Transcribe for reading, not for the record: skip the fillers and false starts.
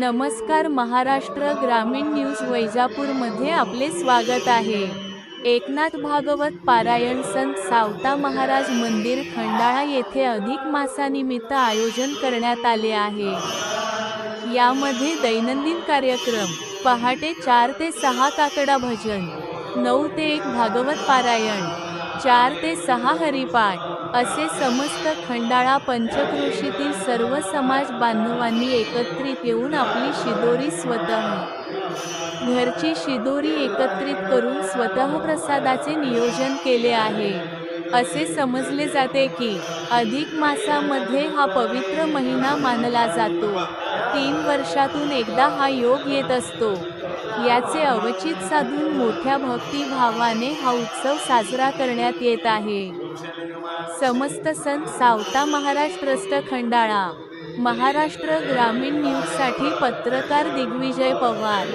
नमस्कार, महाराष्ट्र ग्रामीण न्यूज वैजापूरमध्ये आपले स्वागत आहे। एकनाथ भागवत पारायण संत सावता महाराज मंदिर खंडाळा येथे अधिक मासानिमित्त आयोजन करण्यात आले आहे। यामध्ये दैनंदिन कार्यक्रम, पहाटे 4 ते 6 काकडा भजन, 9 ते 1 भागवत पारायण, 4 ते 6 हरिपाठ असे समस्त खंडाळा पंचक्रोशीतील सर्व समाज बांधवांनी एकत्रित येऊन आपली शिदोरी घरची शिदोरी एकत्रित करून स्वतः प्रसादाचे नियोजन केले आहे। असे समजले जाते की अधिक मासामध्ये हा पवित्र महिना मानला जातो। 3 वर्षातून एकदा हा योग येत असतो। याचे अवचित साधून मोठ्या भक्तिभावाने हा उत्सव साजरा करण्यात येत आहे। समस्त संत सावता महाराज ट्रस्ट खंडाळा, महाराष्ट्र ग्रामीण न्यूजसाठी पत्रकार दिग्विजय पवार।